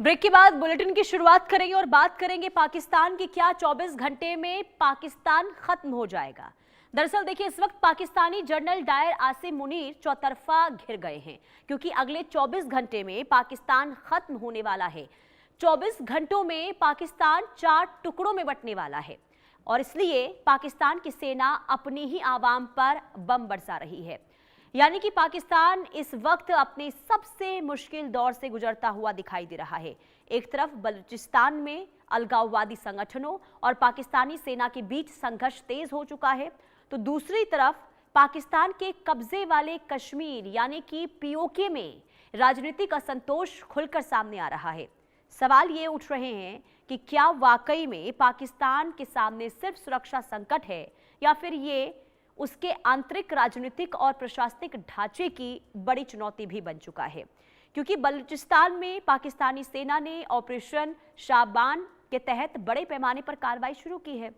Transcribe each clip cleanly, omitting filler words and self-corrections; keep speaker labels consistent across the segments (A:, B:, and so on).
A: Break के बाद bulletin की शुरुआत करेंगे और बात करेंगे पाकिस्तान की। क्या 24 घंटे में पाकिस्तान खत्म हो जाएगा? दरअसल देखिए, इस वक्त पाकिस्तानी जनरल डायर आसिम मुनीर चौतरफा घिर गए हैं, क्योंकि अगले 24 घंटे में पाकिस्तान खत्म होने वाला है। 24 घंटों में पाकिस्तान 4 टुकड़ों में बंटने वाला है और इसलिए पाकिस्तान की सेना अपनी ही आवाम पर बम बरसा रही है। यानी कि पाकिस्तान इस वक्त अपने सबसे मुश्किल दौर से गुजरता हुआ दिखाई दे रहा है। एक तरफ बलूचिस्तान में अलगाववादी संगठनों और पाकिस्तानी सेना के बीच संघर्ष तेज हो चुका है, तो दूसरी तरफ पाकिस्तान के कब्जे वाले कश्मीर यानी कि पीओके में राजनीतिक असंतोष खुलकर सामने आ रहा है। सवाल ये उठ रहे हैं कि क्या वाकई में पाकिस्तान के सामने सिर्फ सुरक्षा संकट है या फिर ये उसके आंतरिक राजनीतिक और प्रशासनिक ढांचे की बड़ी चुनौती भी बन चुका है। क्योंकि बलूचिस्तान में पाकिस्तानी सेना ने ऑपरेशन शाबान के तहत बड़े पैमाने पर कार्रवाई शुरू की है।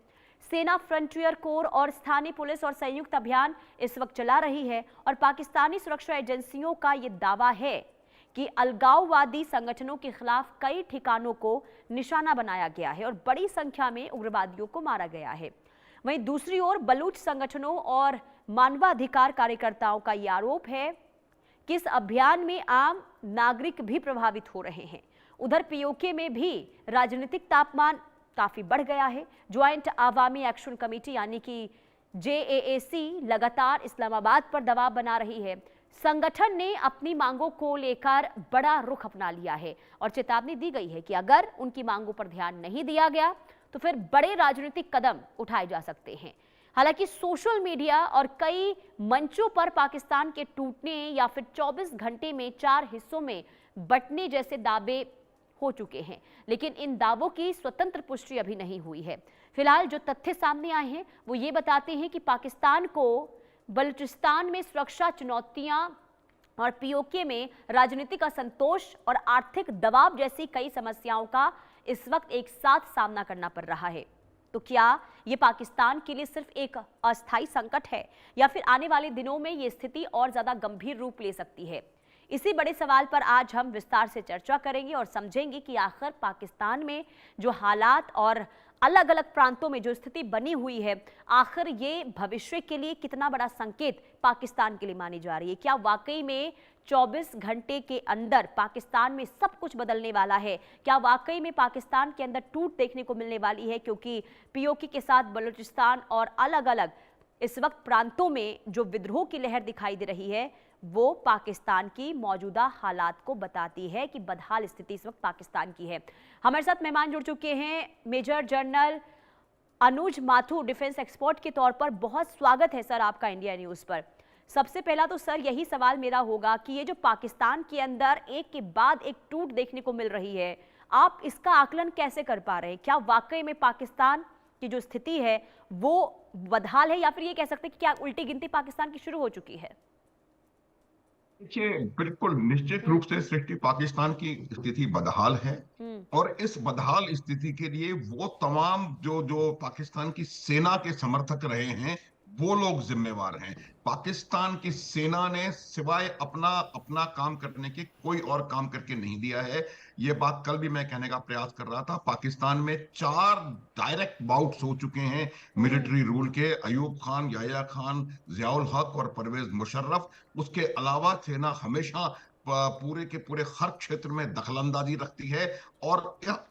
A: सेना, फ्रंटियर कोर और स्थानीय पुलिस और संयुक्त अभियान इस वक्त चला रही है और पाकिस्तानी सुरक्षा एजेंसियों का ये दावा है कि अलगाववादी संगठनों के खिलाफ कई ठिकानों को निशाना बनाया गया है और बड़ी संख्या में उग्रवादियों को मारा गया है। वहीं दूसरी ओर बलूच संगठनों और मानवाधिकार कार्यकर्ताओं का यह आरोप है कि इस अभियान में आम नागरिक भी प्रभावित हो रहे हैं। उधर पीओके में भी राजनीतिक तापमान काफी बढ़ गया है। ज्वाइंट आवामी एक्शन कमेटी यानी कि जेएएसी लगातार इस्लामाबाद पर दबाव बना रही है। संगठन ने अपनी मांगों को लेकर बड़ा रुख अपना लिया है और चेतावनी दी गई है कि अगर उनकी मांगों पर ध्यान नहीं दिया गया तो फिर बड़े राजनीतिक कदम उठाए जा सकते हैं। हालांकि सोशल मीडिया और कई मंचों पर पाकिस्तान के टूटने या फिर 24 घंटे में 4 हिस्सों में बंटने जैसे दावे हो चुके हैं, लेकिन इन दावों की स्वतंत्र पुष्टि अभी नहीं हुई है। फिलहाल जो तथ्य सामने आए हैं वो ये बताते हैं कि पाकिस्तान को बलूचिस्तान में सुरक्षा चुनौतियां और पीओके में राजनीतिक असंतोष और आर्थिक दबाव जैसी कई समस्याओं का इस वक्त एक साथ सामना करना पड़ रहा है। तो क्या ये पाकिस्तान के लिए सिर्फ एक अस्थायी संकट है या फिर आने वाले दिनों में ये स्थिति और ज्यादा गंभीर रूप ले सकती है? इसी बड़े सवाल पर आज हम विस्तार से चर्चा करेंगे और समझेंगे कि आखिर पाकिस्तान में जो हालात और अलग अलग प्रांतों में जो स्थिति बनी हुई है, आखिर ये भविष्य के लिए कितना बड़ा संकेत पाकिस्तान के लिए मानी जा रही है। क्या वाकई में 24 घंटे के अंदर पाकिस्तान में सब कुछ बदलने वाला है? क्या वाकई में पाकिस्तान के अंदर टूट देखने को मिलने वाली है? क्योंकि पीओके के साथ बलूचिस्तान और अलग अलग इस वक्त प्रांतों में जो विद्रोह की लहर दिखाई दे रही है वो पाकिस्तान की मौजूदा हालात को बताती है कि बदहाल स्थिति इस वक्त पाकिस्तान की है। हमारे साथ मेहमान जुड़ चुके हैं मेजर जनरल अनुज माथुर, डिफेंस एक्सपर्ट के तौर पर। बहुत स्वागत है सर आपका इंडिया न्यूज़ पर। सबसे पहला तो सर यही सवाल मेरा होगा कि ये जो पाकिस्तान के अंदर एक के बाद एक टूट देखने को मिल रही है, आप इसका आकलन कैसे कर पा रहे हैं? क्या वाकई में पाकिस्तान की जो स्थिति है वो बदहाल है या फिर ये कह सकते हैं कि क्या उल्टी गिनती पाकिस्तान की शुरू हो चुकी है?
B: देखिए, बिल्कुल निश्चित रूप से सृष्टि पाकिस्तान की स्थिति बदहाल है और इस बदहाल स्थिति के लिए वो तमाम जो जो पाकिस्तान की सेना के समर्थक रहे हैं वो लोग जिम्मेवार हैं। पाकिस्तान की सेना ने सिवाय अपना अपना काम करने के कोई और काम करके नहीं दिया है। ये बात कल भी मैं कहने का प्रयास कर रहा था। पाकिस्तान में 4 डायरेक्ट बाउट्स हो चुके हैं मिलिट्री रूल के। अयूब खान, याह्या खान, जियाउल हक और परवेज मुशर्रफ। उसके अलावा सेना हमेशा पूरे के पूरे हर क्षेत्र में दखलंदाजी रखती है और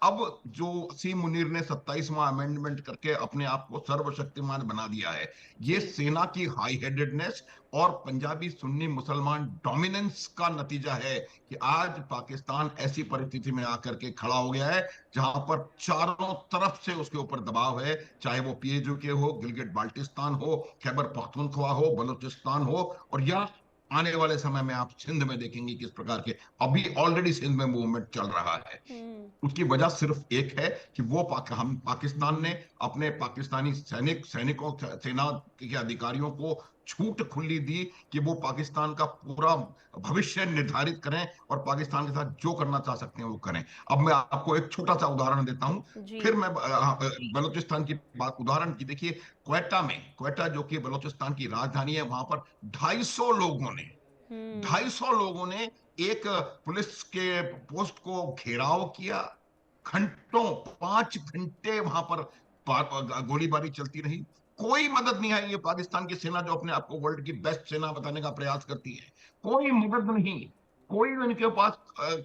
B: अब जो सी मुनीर ने 27वां अमेंडमेंट करके अपने आप को सर्वशक्तिमान बना दिया है, ये सेना की हाई हेडेडनेस और पंजाबी सुन्नी मुसलमान डोमिनेंस का नतीजा है कि आज पाकिस्तान ऐसी परिस्थिति में आकर के खड़ा हो गया है जहां पर चारों तरफ से उसके ऊपर दबाव है, चाहे वो पीएचके हो, गिलगिट बाल्टिस्तान हो, खैबर पख्तूनख्वा हो, बलूचिस्तान हो और या आने वाले समय में आप सिंध में देखेंगे किस प्रकार के अभी ऑलरेडी सिंध में मूवमेंट चल रहा है। उसकी वजह सिर्फ एक है कि वो हम पाकिस्तान ने अपने पाकिस्तानी सैनिकों, सेना के अधिकारियों को छूट खुली दी कि वो पाकिस्तान का पूरा भविष्य निर्धारित करें और पाकिस्तान के साथ जो करना चाह सकते हैं वो करें। अब मैं आपको एक छोटा सा उदाहरण देता हूं, फिर मैं बलूचिस्तान की बात उदाहरण की। देखिए, क्वेटा जो कि बलूचिस्तान की राजधानी है, वहां पर 250 लोगों ने 250 लोगों ने एक पुलिस के पोस्ट को घेराव किया, घंटों 5 घंटे वहां पर गोलीबारी चलती रही, कोई मदद नहीं आई। ये पाकिस्तान की सेना जो अपने आप को वर्ल्ड की बेस्ट सेना बताने का प्रयास करती है, कोई मदद नहीं, कोई उनके पास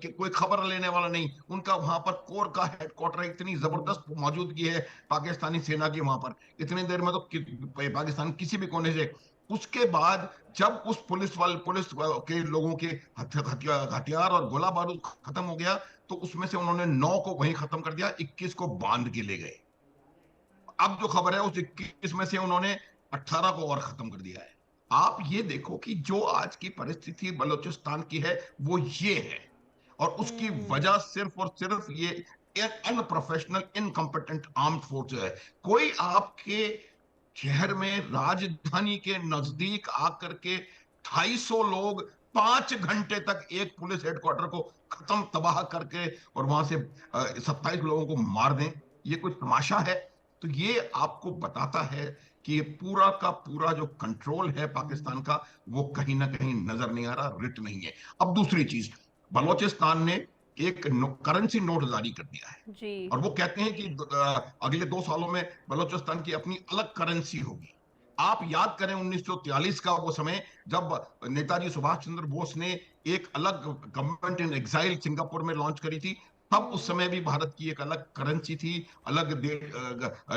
B: कोई खबर लेने वाला नहीं। उनका वहां पर कोर का हेडक्वार्टर है, इतनी जबरदस्त मौजूदगी है पाकिस्तानी सेना की वहां पर, इतनी देर में तो पाकिस्तान किसी भी कोने से। उसके बाद जब उस पुलिस के लोगों के हथियार और गोला बारूद खत्म हो गया, तो उसमें से उन्होंने 9 को वहीं खत्म कर दिया, 21 को बांध के ले गए। अब जो खबर है उस 21 में से उन्होंने 18 को और खत्म कर दिया है। आप ये देखो कि जो आज की परिस्थिति बलूचिस्तान की है वो ये है, और उसकी वजह सिर्फ और सिर्फ ये अनप्रोफेशनल इनकम्पिटेंट आर्म्ड फोर्स है। कोई आपके शहर में राजधानी के नजदीक आकर के 250 लोग 5 घंटे तक एक पुलिस हेडक्वार्टर को खत्म तबाह करके और वहां से 27 लोगों को मार दें, ये कोई तमाशा है? तो ये आपको बताता है कि ये पूरा का पूरा जो कंट्रोल है पाकिस्तान का, वो कहीं ना कहीं नजर नहीं आ रहा, रिट नहीं है। अब दूसरी चीज, बलोचिस्तान ने एक करेंसी नोट जारी कर दिया है
A: जी।
B: और वो कहते हैं कि अगले 2 सालों में बलोचिस्तान की अपनी अलग करेंसी होगी। आप याद करें 1943 का वो समय, जब नेताजी सुभाष चंद्र बोस ने एक अलग गवर्नमेंट इन एग्जाइल सिंगापुर में लॉन्च करी थी, तब उस समय भी भारत की एक अलग करेंसी थी, अलग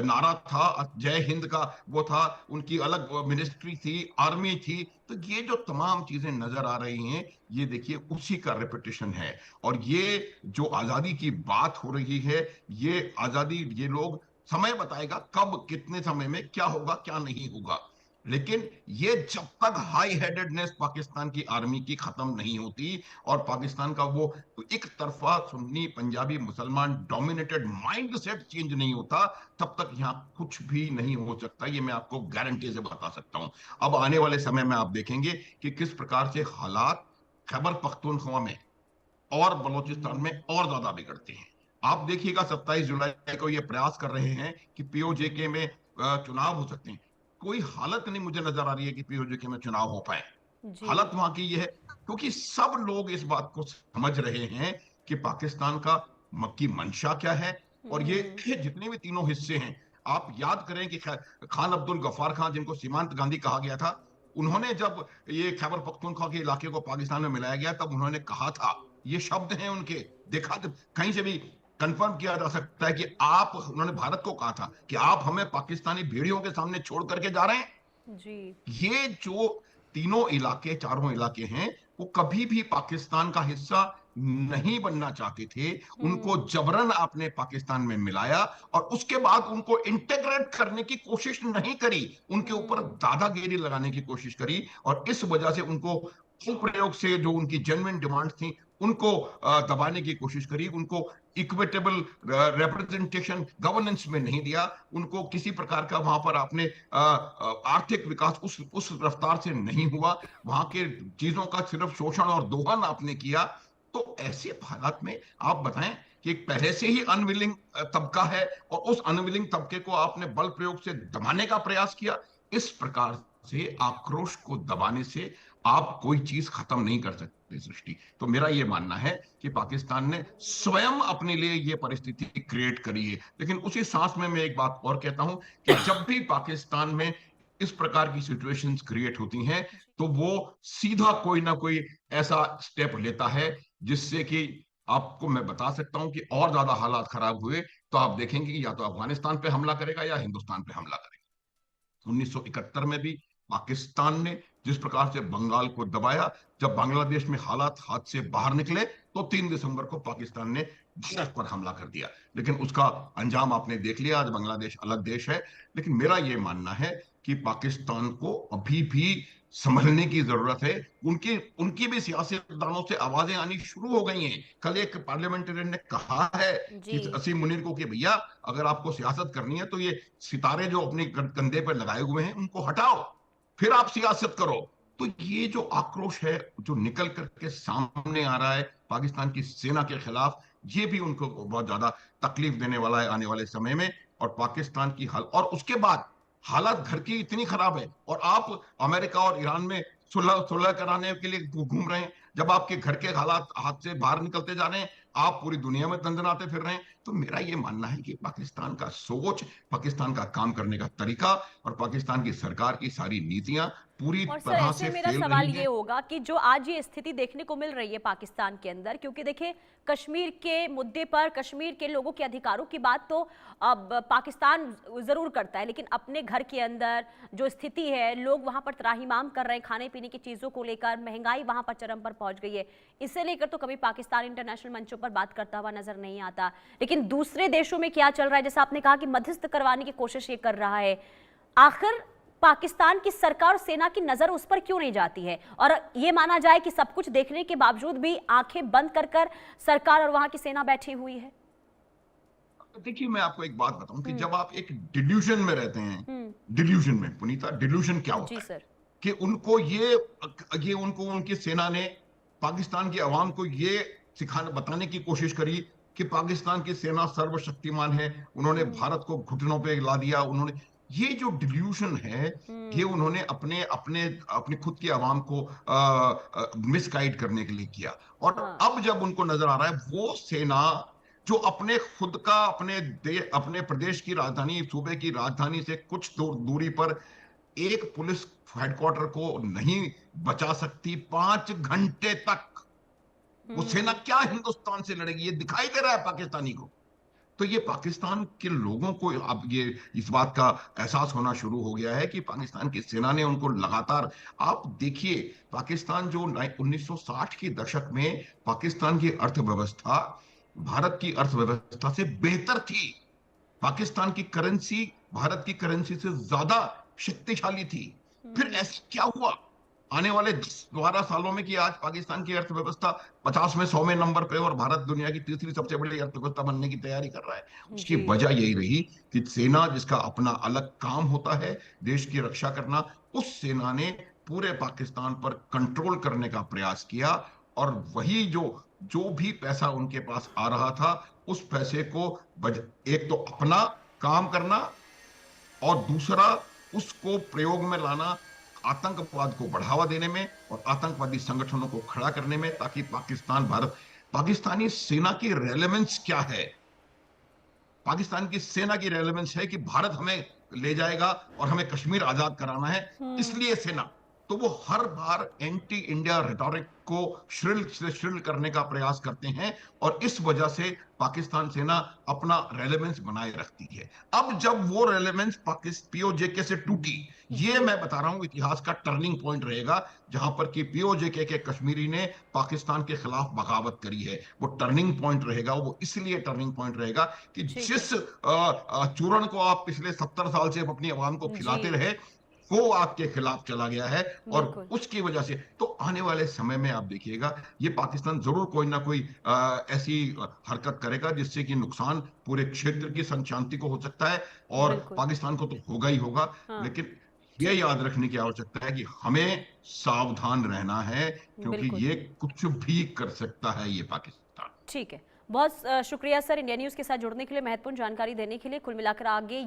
B: नारा था, जय हिंद का वो था, उनकी अलग मिनिस्ट्री थी, आर्मी थी। तो ये जो तमाम चीजें नजर आ रही हैं, ये देखिए उसी का रिपीटिशन है। और ये जो आजादी की बात हो रही है, ये आजादी ये लोग समय बताएगा कब कितने समय में क्या होगा क्या नहीं होगा, लेकिन ये जब तक हाई हेडेडनेस पाकिस्तान की आर्मी की खत्म नहीं होती और पाकिस्तान का वो एक तरफा सुन्नी पंजाबी मुसलमान डोमिनेटेड माइंडसेट चेंज नहीं होता, तब तक यहां कुछ भी नहीं हो सकता। ये मैं आपको गारंटी से बता सकता हूं। अब आने वाले समय में आप देखेंगे कि किस प्रकार से हालात खैबर पख्तूनख्वा में और बलूचिस्तान में और ज्यादा बिगड़ते हैं। आप देखिएगा 27 जुलाई को ये प्रयास कर रहे हैं कि पीओजेके में चुनाव हो सकते हैं, कोई हालत नहीं मुझे नजर आ रही है कि पीओजेके में चुनाव हो पाए।
A: जी।
B: हालत वहां की ये है क्योंकि सब लोग इस बात को समझ रहे हैं कि पाकिस्तान का की मंशा क्या है। और ये जितने भी तीनों हिस्से हैं, आप याद करें कि खान अब्दुल गफ्फार खान, जिनको सीमांत गांधी कहा गया था, उन्होंने जब ये खैबर पख्तूनख्वा के इलाके को पाकिस्तान में मिलाया गया, तब उन्होंने कहा था, ये शब्द हैं उनके, देखा कहीं से भी कंफर्म किया जा सकता है कि आप, उन्होंने भारत को कहा था कि आप हमें पाकिस्तानी भेड़ियों के सामने छोड़ करके जा रहे हैं।
A: जी।
B: ये जो तीनों इलाके, चारों इलाके हैं, वो कभी भी पाकिस्तान का हिस्सा नहीं बनना चाहते थे। उनको जबरन आपने पाकिस्तान में मिलाया और उसके बाद उनको इंटीग्रेट करने की कोशिश नहीं करी, उनके ऊपर दादागिरी लगाने की कोशिश करी। और इस वजह से उनको प्रयोग से जो उनकी जेन्युइन डिमांड थी उनको दबाने की कोशिश करी, उनको इक्विटेबल रिप्रेजेंटेशन गवर्नेंस में नहीं दिया, उनको किसी प्रकार का वहां पर आपने आर्थिक विकास उस रफ्तार से नहीं हुआ, वहां के चीजों का सिर्फ शोषण और दोहन आपने किया। तो ऐसे हालात में आप बताएं कि पहले से ही अनविलिंग तबका है और उस अनविलिंग तबके को आपने बल प्रयोग से दबाने का प्रयास किया। इस प्रकार से आक्रोश को दबाने से आप कोई चीज खत्म नहीं कर सकते सृष्टि। तो मेरा यह मानना है कि पाकिस्तान ने स्वयं अपने लिए यह परिस्थिति क्रिएट करी है। लेकिन उसी सांस में मैं एक बात और कहता हूं कि जब भी पाकिस्तान में इस प्रकार की सिचुएशंस क्रिएट होती हैं, तो वो सीधा कोई ना कोई ऐसा स्टेप लेता है जिससे कि आपको मैं बता सकता हूं कि और ज्यादा हालात खराब हुए तो आप देखेंगे कि या तो अफगानिस्तान पे हमला करेगा या हिंदुस्तान पे हमला करेगा। 1971 में भी पाकिस्तान ने जिस प्रकार से बंगाल को दबाया, जब बांग्लादेश में हालात हाथ से बाहर निकले तो 3 दिसंबर को पाकिस्तान ने भारत पर हमला कर दिया। लेकिन उसका अंजाम आपने देख लिया, आज बांग्लादेश अलग देश है। लेकिन मेरा यह मानना है कि पाकिस्तान को अभी भी संभलने की जरूरत है। उनकी उनकी भी सियासतदानों से आवाजें आनी शुरू हो गई हैं। कल एक पार्लियामेंटेरियन ने कहा है
A: जी।
B: कि असीम मुनीर को कि भैया अगर आपको सियासत करनी है तो ये सितारे जो अपने कंधे पर लगाए हुए हैं उनको हटाओ, फिर आप सियासत करो। तो ये जो आक्रोश है जो निकल करके सामने आ रहा है पाकिस्तान की सेना के खिलाफ, ये भी उनको बहुत ज्यादा तकलीफ देने वाला है आने वाले समय में। और पाकिस्तान की हाल, और उसके बाद हालात घर की इतनी खराब है और आप अमेरिका और ईरान में सुलह सुलह कराने के लिए घूम रहे हैं, जब आपके घर के हालात हाथ से बाहर निकलते जा रहे हैं, आप पूरी दुनिया में दंदनाते फिर रहे हैं। तो मेरा ये मानना है कि पाकिस्तान का सोच, पाकिस्तान का काम करने का तरीका और पाकिस्तान की सरकार की सारी नीतियां पूरी
A: और सर
B: तरह
A: ऐसे
B: से
A: मेरा
B: फेल
A: सवाल
B: रही
A: ये
B: हैं।
A: होगा कि जो आज ये स्थिति देखने को मिल रही है पाकिस्तान के अंदर, क्योंकि देखिए कश्मीर के मुद्दे पर कश्मीर के लोगों के अधिकारों की बात तो अब पाकिस्तान जरूर करता है, लेकिन अपने घर के अंदर जो स्थिति है, लोग वहां पर त्राहिमाम कर रहे हैं, खाने पीने की चीजों को लेकर महंगाई वहां पर चरम पर पहुंच गई है, इसे लेकर तो कभी पाकिस्तान इंटरनेशनल मंचों पर बात करता हुआ नजर नहीं आता। लेकिन दूसरे देशों में क्या चल रहा है, जैसा आपने कहा कि मध्यस्थ करवाने की कोशिश ये कर रहा है, आखिर पाकिस्तान की सरकार और सेना की नजर उस पर क्यों नहीं जाती है? और ये माना जाए कि सब कुछ देखने के बावजूद भी आंखें बंद कर कर सरकार और वहां की सेना बैठी हुई है।
B: देखिए, मैं आपको एक बात बताऊं कि जब आप एक डिल्यूजन में रहते हैं, डिल्यूजन में पुनीता, डिल्यूजन क्या
A: जी
B: होता है
A: सर।
B: कि उनको उनकी सेना ने पाकिस्तान की आवाम को ये सिखाने बताने की कोशिश करी कि पाकिस्तान की सेना सर्वशक्तिमान है, उन्होंने भारत को घुटनों पे ला दिया। उन्होंने ये जो डिल्यूशन है, ये उन्होंने अपने अपने अपनी खुद की आवाम को मिसगाइड करने के लिए किया। और
A: हाँ।
B: अब जब उनको नजर आ रहा है वो सेना जो अपने खुद का अपने प्रदेश की राजधानी, सूबे की राजधानी से कुछ दूरी पर एक पुलिस हेडक्वार्टर को नहीं बचा सकती 5 घंटे तक, वो सेना क्या हिंदुस्तान से लड़ेगी? ये दिखाई दे रहा है पाकिस्तानी को। तो ये पाकिस्तान के लोगों को अब ये इस बात का एहसास होना शुरू हो गया है कि पाकिस्तान की सेना ने उनको लगातार, आप देखिए, पाकिस्तान जो 1960 के दशक में पाकिस्तान की अर्थव्यवस्था भारत की अर्थव्यवस्था से बेहतर थी। पाकिस्तान की करेंसी भारत की करेंसी से ज्यादा शक्तिशाली थी। फिर ऐसा क्या हुआ आने वाले 10-12 सालों में कि आज पाकिस्तान की अर्थव्यवस्था 50 में 100 में नंबर पे और भारत दुनिया की तीसरी सबसे बड़ी अर्थव्यवस्था बनने की तैयारी कर रहा है? उसकी
A: जी।
B: वजह यही रही कि सेना, जिसका अपना अलग काम होता है देश की रक्षा करना, उस सेना ने पूरे पाकिस्तान पर कंट्रोल करने का प्रयास किया। और वही जो जो भी पैसा उनके पास आ रहा था, उस पैसे को एक तो अपना काम करना और दूसरा उसको प्रयोग में लाना आतंकवाद को बढ़ावा देने में और आतंकवादी संगठनों को खड़ा करने में, ताकि पाकिस्तानी सेना की रेलेवेंस क्या है? पाकिस्तान की सेना की रेलेवेंस है कि भारत हमें ले जाएगा और हमें कश्मीर आजाद कराना है, इसलिए सेना। तो वो हर बार एंटी इंडिया रिटोरिक को श्रिल से श्रिल करने का प्रयास करते हैं और इस वजह से पाकिस्तान सेना अपना रेलेवेंस बनाए रखती है। अब जब वो रेलेवेंस पीओजेके से टूटी, ये
A: जी।
B: मैं बता रहा हूं इतिहास का टर्निंग पॉइंट रहेगा, जहां पर कि पीओजेके के कश्मीरी ने पाकिस्तान के खिलाफ बगावत करी है। वो टर्निंग पॉइंट रहेगा, वो इसलिए टर्निंग पॉइंट रहेगा कि
A: ठीक है।
B: जिस चूर्ण को आप पिछले 70 साल से अपनी आवाम को
A: जी।
B: खिलाते रहे, वो आपके खिलाफ चला गया है। और
A: बिल्कुल।
B: उसकी वजह से तो आने वाले समय में आप देखिएगा, ये पाकिस्तान जरूर कोई ना कोई ऐसी हरकत करेगा जिससे कि नुकसान पूरे क्षेत्र की शांति को हो सकता है और
A: बिल्कुल।
B: पाकिस्तान को तो होगा ही होगा।
A: हाँ।
B: लेकिन ये
A: ठीक है।
B: याद रखने की आवश्यकता है कि हमें सावधान रहना है, क्योंकि
A: बिल्कुल।
B: ये कुछ भी कर सकता है ये पाकिस्तान।
A: ठीक है। बहुत शुक्रिया सर, इंडिया न्यूज के साथ जुड़ने के लिए, महत्वपूर्ण जानकारी देने के लिए। कुल मिलाकर आगे